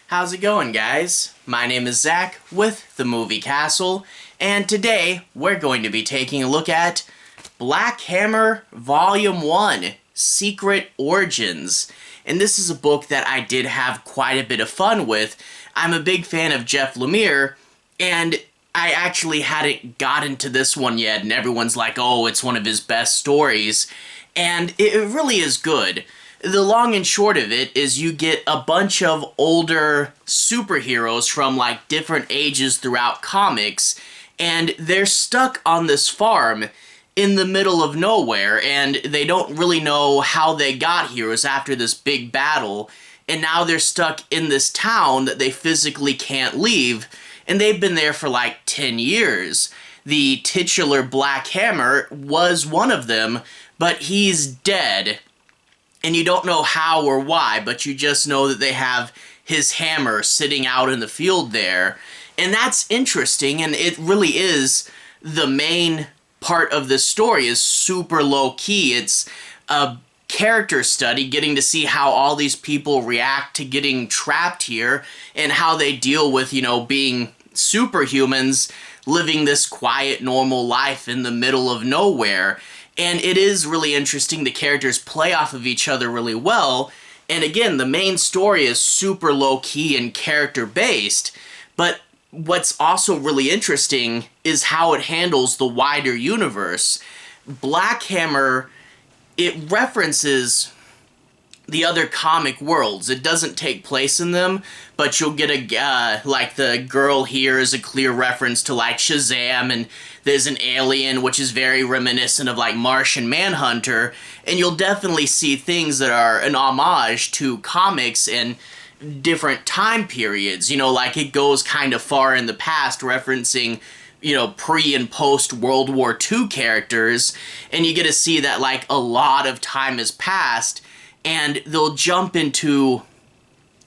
How's it going, guys? My name is Zach with The Movie Castle, and today we're going to be taking a look at Black Hammer Volume 1, Secret Origins. And this is a book that I did have quite a bit of fun with. I'm a big fan of Jeff Lemire, and I actually hadn't gotten to this one yet, and everyone's like, oh, it's one of his best stories. And it really is good. The long and short of it is you get a bunch of older superheroes from like different ages throughout comics, and they're stuck on this farm in the middle of nowhere, and they don't really know how they got here. It was after this big battle, and now they're stuck in this town that they physically can't leave, and they've been there for like 10 years. The titular Black Hammer was one of them, but he's dead. And you don't know how or why, but you just know that they have his hammer sitting out in the field there. And that's interesting, and it really is the main part of this story is super low-key. It's a character study, getting to see how all these people react to getting trapped here and how they deal with, being superhumans living this quiet, normal life in the middle of nowhere. And it is really interesting. The characters play off of each other really well. And again, the main story is super low-key and character-based. But what's also really interesting is how it handles the wider universe. Black Hammer, it references the other comic worlds. It doesn't take place in them, but you'll get like the girl here is a clear reference to like Shazam, and there's an alien which is very reminiscent of like Martian Manhunter, and you'll definitely see things that are an homage to comics and different time periods. Like it goes kind of far in the past, referencing pre and post World War II characters, and you get to see that like a lot of time has passed. And they'll jump into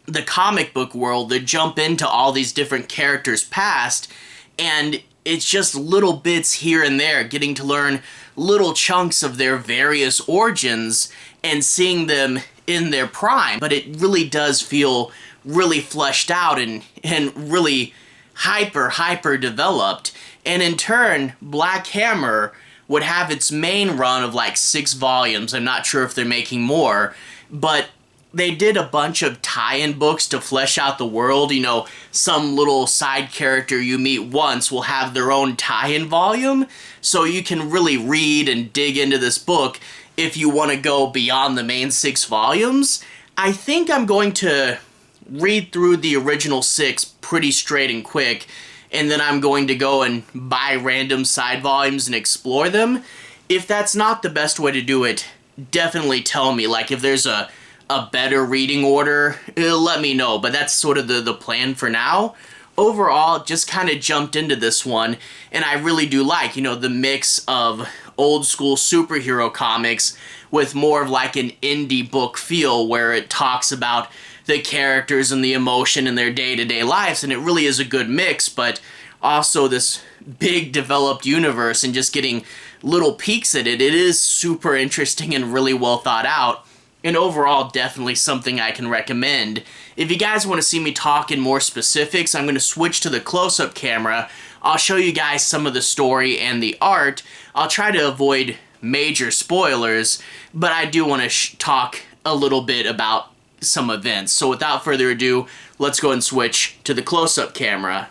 the comic book world, they jump into all these different characters' past, and it's just little bits here and there, getting to learn little chunks of their various origins and seeing them in their prime. But it really does feel really fleshed out and really hyper developed. And in turn, Black Hammer would have its main run of like 6 volumes. I'm not sure if they're making more, but they did a bunch of tie-in books to flesh out the world. Some little side character you meet once will have their own tie-in volume, so you can really read and dig into this book if you want to go beyond the main 6 volumes. I think I'm going to read through the original 6 pretty straight and quick, and then I'm going to go and buy random side volumes and explore them. If that's not the best way to do it, definitely tell me. Like, if there's a better reading order, let me know. But that's sort of the plan for now. Overall, just kind of jumped into this one, and I really do like, the mix of old school superhero comics with more of like an indie book feel, where it talks about the characters and the emotion in their day-to-day lives, and it really is a good mix, but also this big developed universe and just getting little peeks at it. It is super interesting and really well thought out, and overall definitely something I can recommend. If you guys want to see me talk in more specifics, I'm going to switch to the close-up camera. I'll show you guys some of the story and the art. I'll try to avoid major spoilers, but I do want to talk a little bit about some events. So without further ado, let's go and switch to the close-up camera.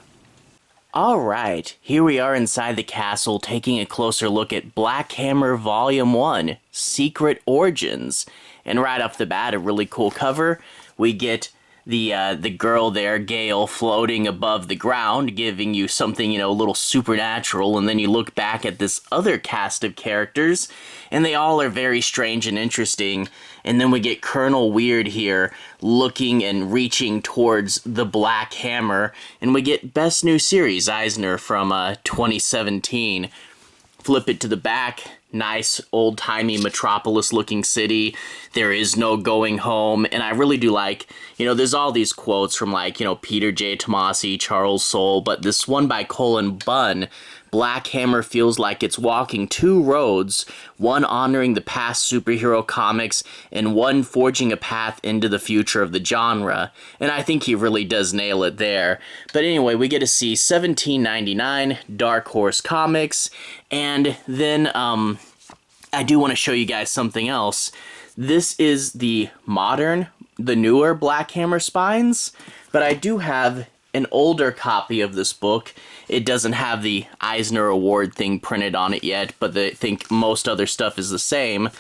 Alright, here we are inside the castle taking a closer look at Black Hammer Volume 1, Secret Origins. And right off the bat, a really cool cover. We get the girl there, Gale, floating above the ground, giving you something, a little supernatural, and then you look back at this other cast of characters, and they all are very strange and interesting, and then we get Colonel Weird here, looking and reaching towards the Black Hammer, and we get Best New Series, Eisner, from 2017. Flip it to the back, nice old-timey metropolis-looking city. there is no going home. And I really do like, there's all these quotes from like, Peter J. Tomasi, Charles Soule, but this one by Colin Bunn, Black Hammer feels like it's walking two roads, one honoring the past superhero comics and one forging a path into the future of the genre. And I think he really does nail it there. But anyway, we get to see 1799 Dark Horse Comics, and then I do want to show you guys something else. This is the newer Black Hammer spines, but I do have an older copy of this book. It doesn't have the Eisner Award thing printed on it yet, but I think most other stuff is the same.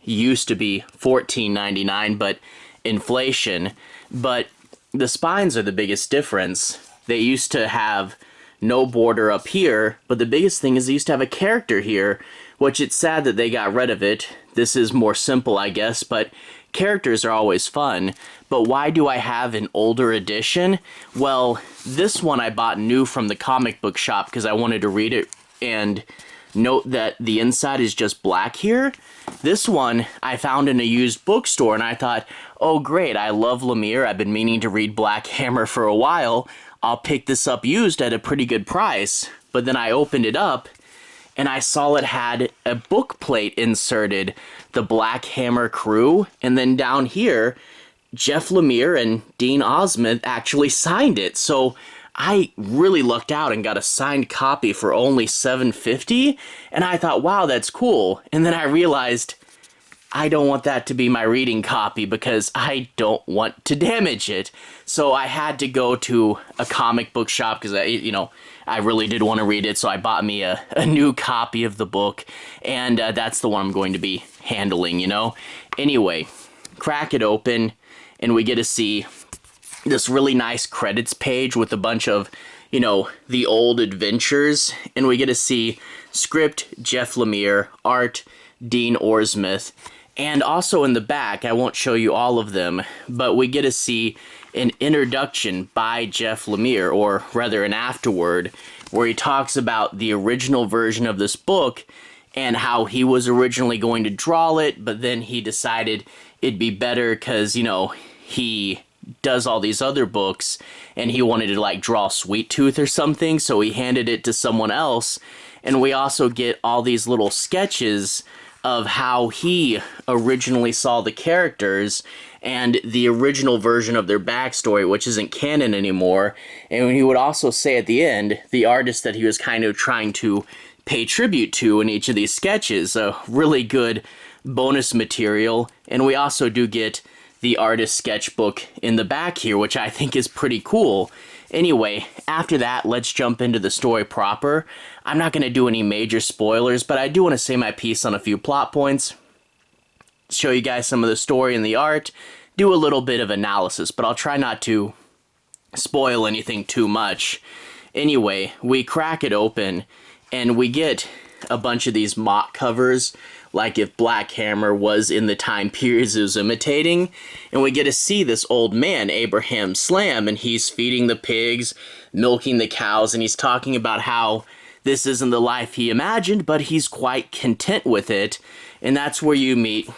Used to be $14.99, but inflation. But the spines are the biggest difference. They used to have no border up here, but the biggest thing is they used to have a character here, which it's sad that they got rid of it. This is more simple, I guess, but characters are always fun. But why do I have an older edition? Well, this one I bought new from the comic book shop because I wanted to read it and note that the inside is just black here. This one I found in a used bookstore, and I thought, oh great, I love Lemire. I've been meaning to read Black Hammer for a while. I'll pick this up used at a pretty good price. But then I opened it up, and I saw it had a book plate inserted, the Black Hammer crew, and then down here, Jeff Lemire and Dean Ormston actually signed it. So I really lucked out and got a signed copy for only $7.50, and I thought, wow, that's cool. And then I realized I don't want that to be my reading copy because I don't want to damage it. So I had to go to a comic book shop because I really did want to read it, so I bought me a new copy of the book, and that's the one I'm going to be handling, Anyway, crack it open, and we get to see this really nice credits page with a bunch of, the old adventures, and we get to see script Jeff Lemire, art Dean Ormston, and also in the back, I won't show you all of them, but we get to see an introduction by Jeff Lemire, or rather an afterword, where he talks about the original version of this book and how he was originally going to draw it, but then he decided it'd be better because, he does all these other books and he wanted to like draw Sweet Tooth or something, so he handed it to someone else. And we also get all these little sketches of how he originally saw the characters and the original version of their backstory, which isn't canon anymore. And he would also say at the end, the artist that he was kind of trying to pay tribute to in each of these sketches. A really good bonus material. And we also do get the artist sketchbook in the back here, which I think is pretty cool. Anyway, after that, let's jump into the story proper. I'm not going to do any major spoilers, but I do want to say my piece on a few plot points, show you guys some of the story and the art, do a little bit of analysis, but I'll try not to spoil anything too much. Anyway, we crack it open, and we get a bunch of these mock covers, like if Black Hammer was in the time periods it was imitating, and we get to see this old man, Abraham Slam, and he's feeding the pigs, milking the cows, and he's talking about how this isn't the life he imagined, but he's quite content with it. And that's where you meet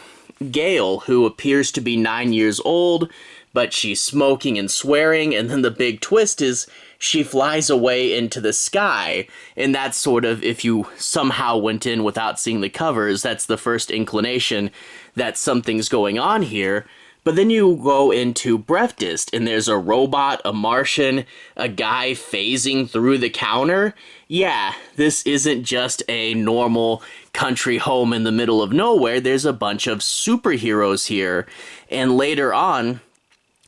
Gail, who appears to be 9 years old, but she's smoking and swearing, and then the big twist is she flies away into the sky. And that's sort of, if you somehow went in without seeing the covers, that's the first inclination that something's going on here. But then you go into Breakfast, and there's a robot, a Martian, a guy phasing through the counter. Yeah, this isn't just a normal country home in the middle of nowhere. There's a bunch of superheroes here. And later on,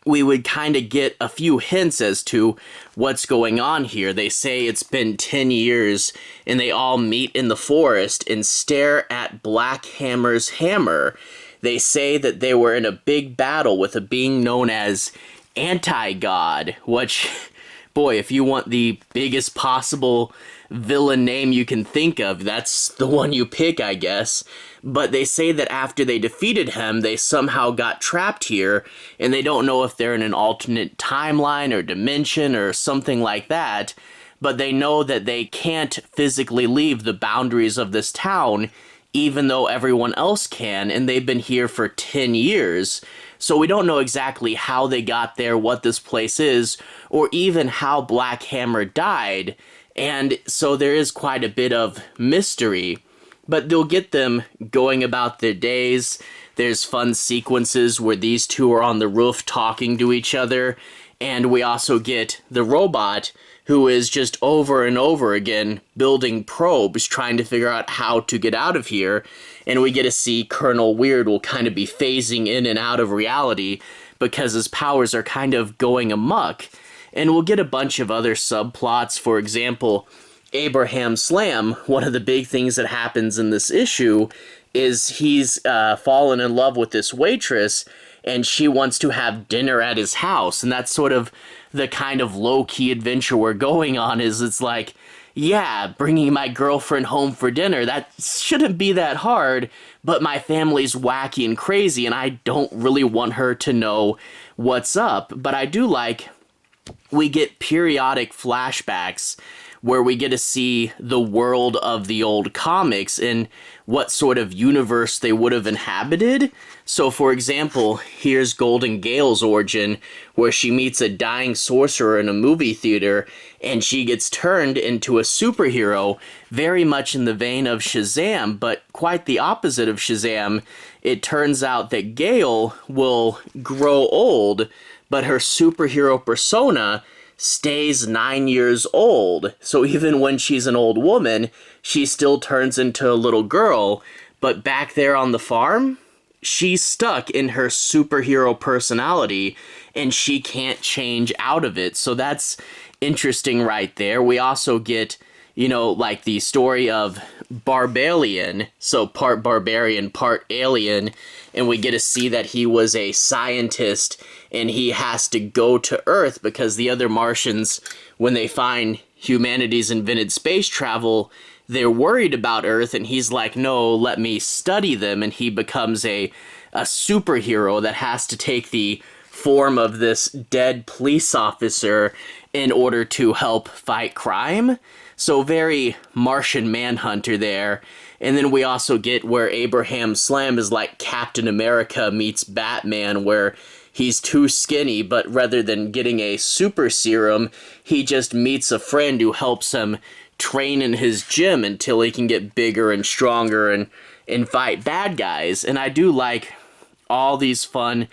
we would kind of get a few hints as to what's going on here. They say it's been 10 years, and they all meet in the forest and stare at Black Hammer's hammer. They say that they were in a big battle with a being known as Anti-God, which, boy, if you want the biggest possible villain name you can think of, that's the one you pick, I guess. But they say that after they defeated him, they somehow got trapped here, and they don't know if they're in an alternate timeline or dimension or something like that, but they know that they can't physically leave the boundaries of this town, even though everyone else can, and they've been here for 10 years. So we don't know exactly how they got there, what this place is, or even how Black Hammer died. And so there is quite a bit of mystery. But they'll get them going about their days. There's fun sequences where these two are on the roof talking to each other. And we also get the robot, who is just over and over again building probes, trying to figure out how to get out of here. And we get to see Colonel Weird will kind of be phasing in and out of reality because his powers are kind of going amok. And we'll get a bunch of other subplots. For example, Abraham Slam, one of the big things that happens in this issue is he's fallen in love with this waitress, and she wants to have dinner at his house. And that's sort of the kind of low-key adventure we're going on. Is it's like, yeah, bringing my girlfriend home for dinner, that shouldn't be that hard, but my family's wacky and crazy, and I don't really want her to know what's up. But I do like we get periodic flashbacks where we get to see the world of the old comics and what sort of universe they would have inhabited. So, for example, here's Golden Gale's origin, where she meets a dying sorcerer in a movie theater, and she gets turned into a superhero, very much in the vein of Shazam, but quite the opposite of Shazam. It turns out that Gale will grow old, but her superhero persona stays 9 years old. So even when she's an old woman, she still turns into a little girl. But back there on the farm, she's stuck in her superhero personality, and she can't change out of it. So that's interesting right there. We also get, like the story of Barbarian, so part barbarian, part alien, and we get to see that he was a scientist, and he has to go to Earth because the other Martians, when they find humanity's invented space travel, they're worried about Earth, and he's like, no, let me study them, and he becomes a superhero that has to take the form of this dead police officer in order to help fight crime. So very Martian Manhunter there. And then we also get where Abraham Slam is like Captain America meets Batman, where he's too skinny, but rather than getting a super serum, he just meets a friend who helps him train in his gym until he can get bigger and stronger and fight bad guys. And I do like all these fun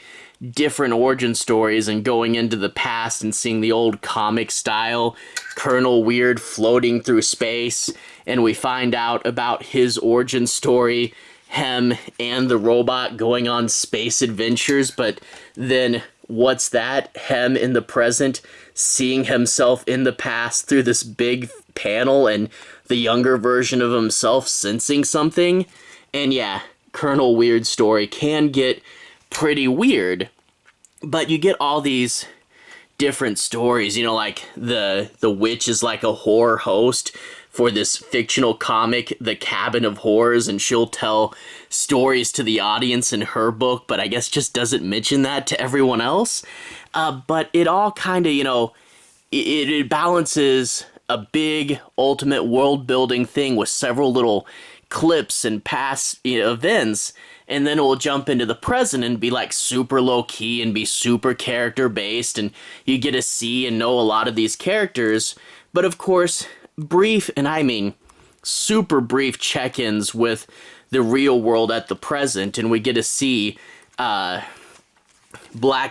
different origin stories and going into the past and seeing the old comic style Colonel Weird floating through space, and we find out about his origin story, him and the robot going on space adventures. But then what's that? Him in the present seeing himself in the past through this big panel, and the younger version of himself sensing something. And yeah, Colonel Weird's story can get pretty weird, but you get all these different stories, like the witch is like a horror host for this fictional comic, The Cabin of Horrors, and she'll tell stories to the audience in her book, but I guess just doesn't mention that to everyone else. But it all kind of, it balances a big ultimate world building thing with several little clips and past events, and then it will jump into the present and be like super low key and be super character based, and you get to see and know a lot of these characters. But of course, brief, and I mean super brief check-ins with the real world at the present, and we get to see Black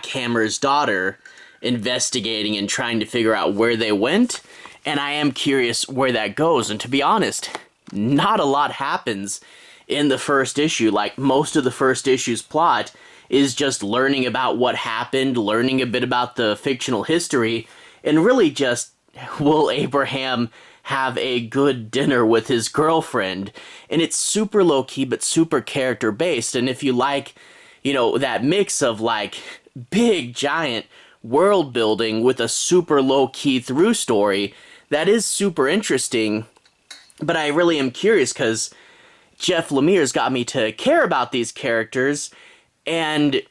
Hammer's daughter investigating and trying to figure out where they went, and I am curious where that goes. And to be honest, not a lot happens in the first issue. Like, most of the first issue's plot is just learning about what happened, learning a bit about the fictional history, and really just, will Abraham have a good dinner with his girlfriend? And it's super low-key but super character-based, and if you like, that mix of like big giant world building with a super low-key through story, that is super interesting. But I really am curious because Jeff Lemire's got me to care about these characters, and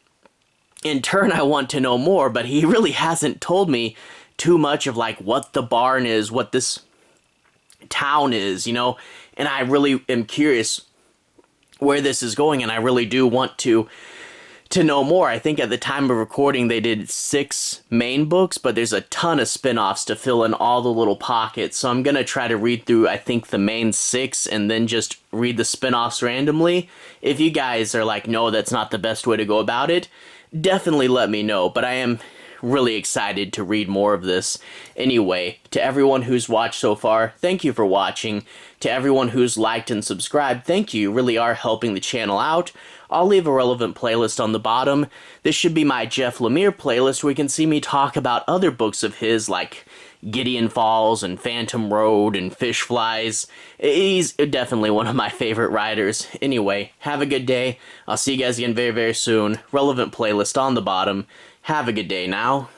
in turn I want to know more, but he really hasn't told me too much of like what the barn is, what this town is, and I really am curious where this is going, and I really do want to know more. I think at the time of recording they did 6 main books, but there's a ton of spin-offs to fill in all the little pockets. So I'm going to try to read through, I think, the main 6 and then just read the spin-offs randomly. If you guys are like, no, that's not the best way to go about it, definitely let me know. But I am really excited to read more of this. Anyway, to everyone who's watched so far, thank you for watching. To everyone who's liked and subscribed, thank you. You really are helping the channel out. I'll leave a relevant playlist on the bottom. This should be my Jeff Lemire playlist where you can see me talk about other books of his like Gideon Falls and Phantom Road and Fish Flies. He's definitely one of my favorite writers. Anyway, have a good day. I'll see you guys again very, very soon. Relevant playlist on the bottom. Have a good day now.